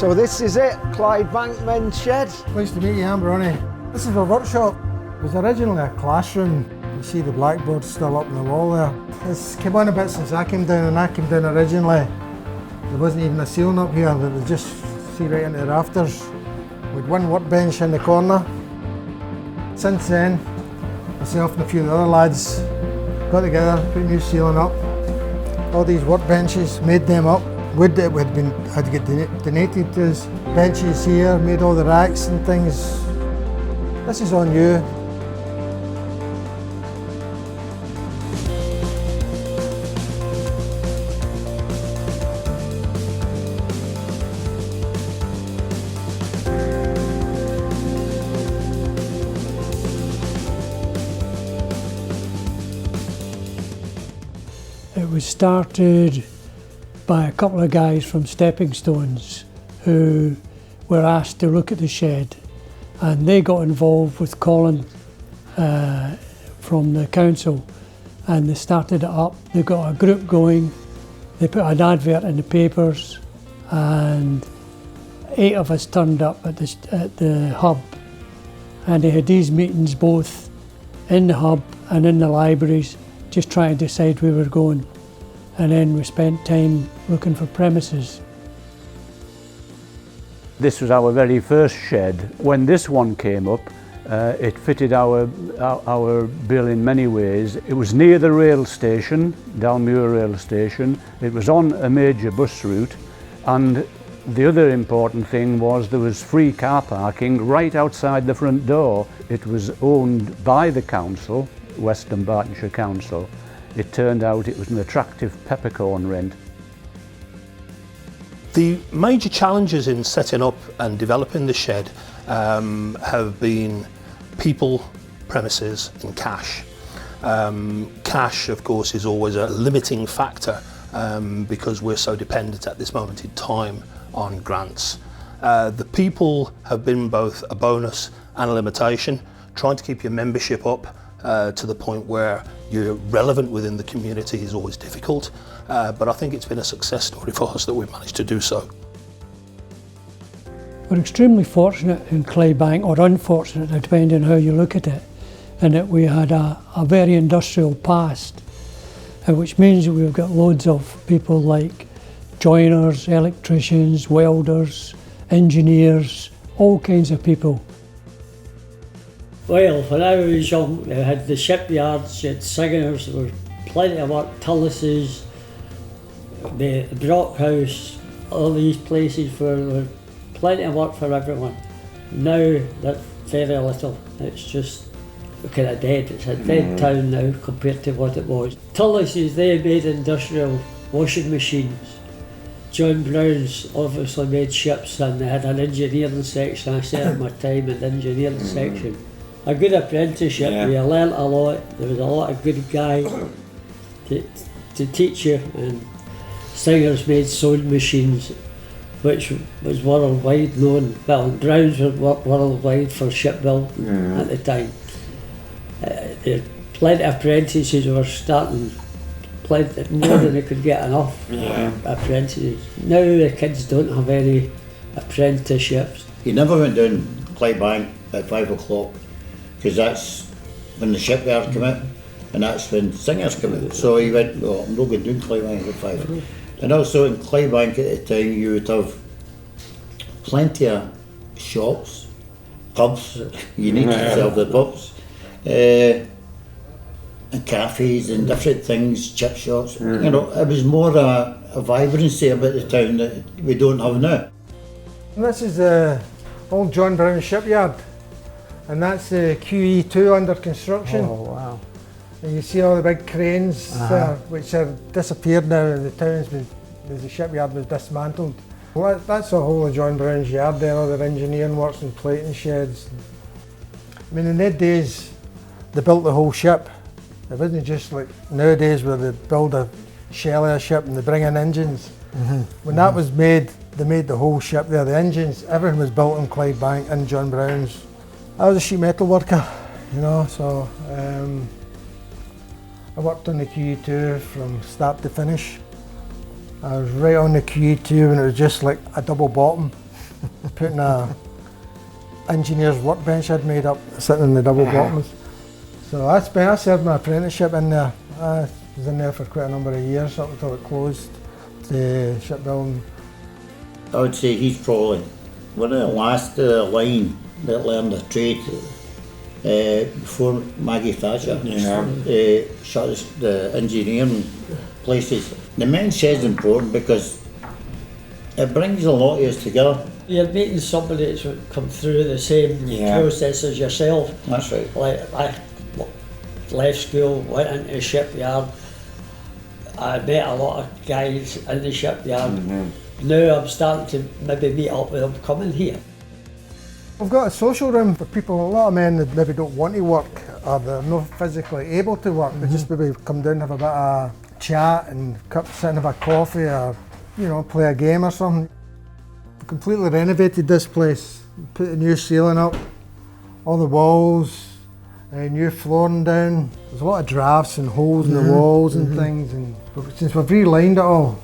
So this is it, Clydebank men's shed. Nice to meet you, I'm Ronnie. This is our workshop. It was originally a classroom. You see the blackboard still up on the wall there. It's come on a bit since I came down, and I came down originally. There wasn't even a ceiling up here, but we just see right into the rafters. With one workbench in the corner. Since then, myself and a few of the other lads got together, put a new ceiling up. All these workbenches, made them up. Wood that had to get donated to us. Benches here, made all the racks and things. This is on you. It was started by a couple of guys from Stepping Stones who were asked to look at the shed, and they got involved with Colin from the council, and they started it up. They got a group going, they put an advert in the papers, and 8 of us turned up at the hub, and they had these meetings both in the hub and in the libraries, just trying to decide where we were going. And then we spent time looking for premises. This was our very first shed. When this one came up, it fitted our bill in many ways. It was near the rail station, Dalmuir rail station. It was on a major bus route, and the other important thing was there was free car parking right outside the front door. It was owned by the council, Western Bartonshire Council. It turned out it was an attractive peppercorn rent. The major challenges in setting up and developing the shed have been people, premises and cash. Cash, of course, is always a limiting factor because we're so dependent at this moment in time on grants. The people have been both a bonus and a limitation. Trying to keep your membership up to the point where you're relevant within the community is always difficult, but I think it's been a success story for us that we've managed to do so. We're extremely fortunate in Clydebank, or unfortunate depending on how you look at it, in that we had a very industrial past, which means that we've got loads of people like joiners, electricians, welders, engineers, all kinds of people. Well, when I was young, we had the shipyards, you had singers, there was plenty of work, Tullis's, the Brockhouse, all these places where there was plenty of work for everyone. Now, that's very little. It's just kind of dead. It's a dead town now compared to what it was. Tullis's, they made industrial washing machines. John Brown's obviously made ships, and they had an engineering section. I served my time in the engineering section. A good apprenticeship, yeah. You learnt a lot, there was a lot of good guys to teach you, and Singers made sewing machines, which was worldwide known. Well, Browns were worldwide for shipbuilding at the time. There plenty of apprentices were starting, plenty more than they could get enough apprentices. Now the kids don't have any apprenticeships. He never went down Clydebank at 5 o'clock. Because that's when the shipyard came out, and that's when Singers came out. So he went, well, I'm not going to do Clydebank at 5. And also in Clydebank at the time, you would have plenty of shops, pubs, you need to sell the pubs, and cafes and different things, chip shops. You know, it was more a vibrancy about the town that we don't have now. And this is the old John Brown shipyard. And that's the QE2 under construction. Oh wow. And you see all the big cranes there, which are disappeared now in the towns because the shipyard was dismantled. Well, that's the whole of John Brown's yard there, all their engineering works and plating sheds. I mean, in their days, they built the whole ship. It wasn't just like nowadays where they build a shell of a ship and they bring in engines. When that was made, they made the whole ship there. The engines, everything was built in Clydebank and John Brown's. I was a sheet metal worker, you know, so I worked on the QE2 from start to finish. I was right on the QE2 when it was just like a double bottom. putting a engineer's workbench I'd made up, sitting in the double bottoms. So I served my apprenticeship in there. I was in there for quite a number of years up until it closed, the shipbuilding. I would say he's probably one of the last of the line that learned the trade before Maggie Thatcher shut the engineering places. The men's shed's important because it brings a lot of us together. You're meeting somebody that's come through the same process as yourself. That's right. Like I left school, went into the shipyard. I met a lot of guys in the shipyard. Now I'm starting to maybe meet up with them coming here. We've got a social room for people, a lot of men that maybe don't want to work or they're not physically able to work. They just maybe come down, have a bit of chat and sit and have a coffee or, you know, play a game or something. We completely renovated this place, put a new ceiling up, all the walls, new flooring down. There's a lot of drafts and holes in the walls and things, and since we've relined it all.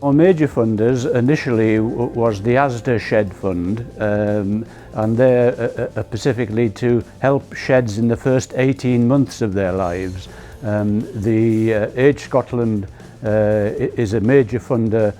Our major funders initially was the ASDA Shed Fund, and they're specifically to help sheds in the first 18 months of their lives. The Age Scotland is a major funder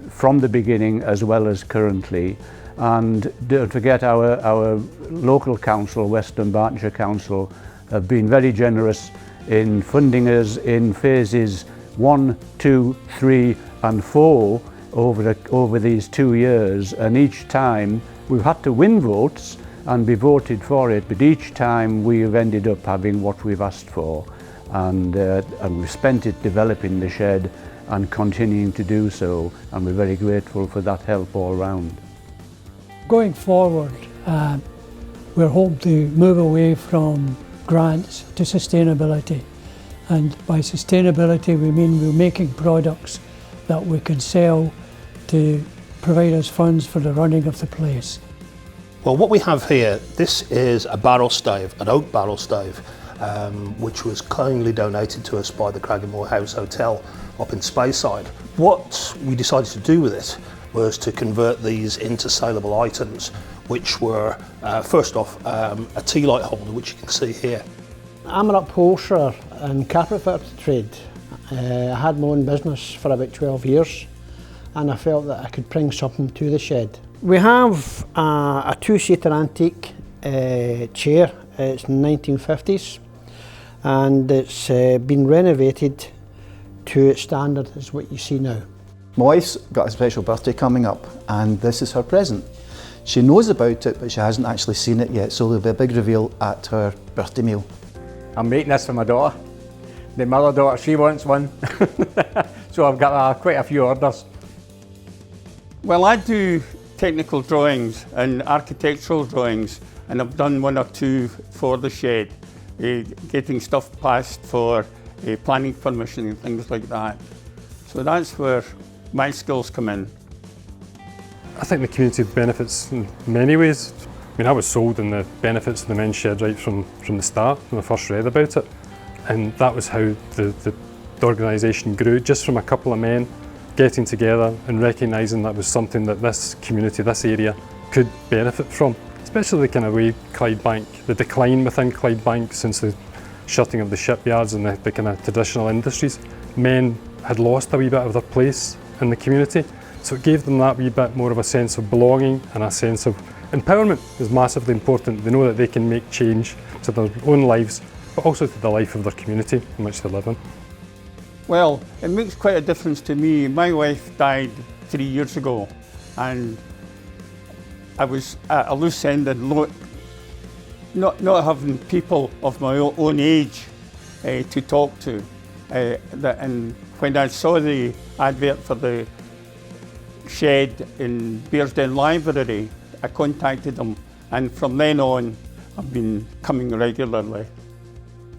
from the beginning as well as currently. And don't forget our local council, Western Bartonshire Council, have been very generous in funding us in phases 1, 2, 3 and 4 over these 2 years, and each time we've had to win votes and be voted for it, but each time we've ended up having what we've asked for, and we've spent it developing the shed and continuing to do so, and we're very grateful for that help all round. Going forward, we're hoping to move away from grants to sustainability. And by sustainability, we mean we're making products that we can sell to provide us funds for the running of the place. Well, what we have here, this is a barrel stave, an oak barrel stave, which was kindly donated to us by the Cragganmore House Hotel up in Speyside. What we decided to do with it was to convert these into saleable items, which were, first off, a tea light holder, which you can see here. I'm an upholsterer and carpet fitter trade. I had my own business for about 12 years and I felt that I could bring something to the shed. We have a two-seater antique chair. It's 1950s and it's been renovated to its standard as what you see now. My wife's got a special birthday coming up and this is her present. She knows about it but she hasn't actually seen it yet, so there'll be a big reveal at her birthday meal. I'm making this for my daughter. The mother daughter, she wants one. So I've got quite a few orders. Well, I do technical drawings and architectural drawings, and I've done 1 or 2 for the shed, getting stuff passed for planning permission and things like that. So that's where my skills come in. I think the community benefits in many ways. I mean, I was sold on the benefits of the men's shed right from the start, when I first read about it. And that was how the organisation grew, just from a couple of men getting together and recognising that was something that this community, this area, could benefit from. Especially the kind of way Clydebank, the decline within Clydebank since the shutting of the shipyards and the kind of traditional industries. Men had lost a wee bit of their place in the community, so it gave them that wee bit more of a sense of belonging, and a sense of empowerment is massively important. They know that they can make change to their own lives, but also to the life of their community in which they live in. Well, it makes quite a difference to me. My wife died 3 years ago, and I was at a loose end and not having people of my own age to talk to. And when I saw the advert for the shed in Bearsden Library, I contacted them, and from then on I've been coming regularly.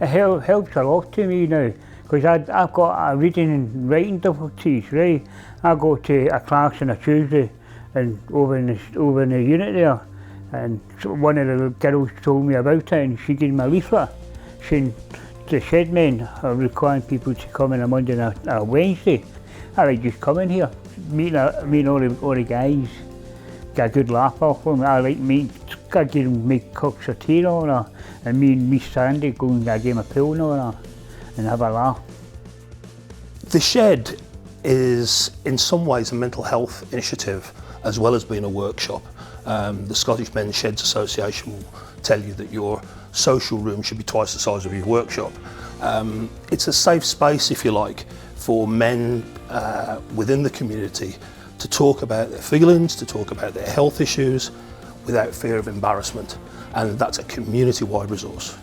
It helps a lot to me now, because I've got a reading and writing difficulties, right? I go to a class on a Tuesday and over in the unit there, and one of the girls told me about it and she gave me a leaflet saying the shed men are requiring people to come on a Monday and a Wednesday. I like just coming here, meeting all the guys. get a good laugh off them. I like I give them make cups of tea and all that, and me and Miss Sandy go and get a game of pool and all that, and have a laugh. The shed is in some ways a mental health initiative as well as being a workshop. The Scottish Men's Sheds Association will tell you that your social room should be twice the size of your workshop. It's a safe space, if you like, for men within the community to talk about their feelings, to talk about their health issues without fear of embarrassment, and that's a community-wide resource.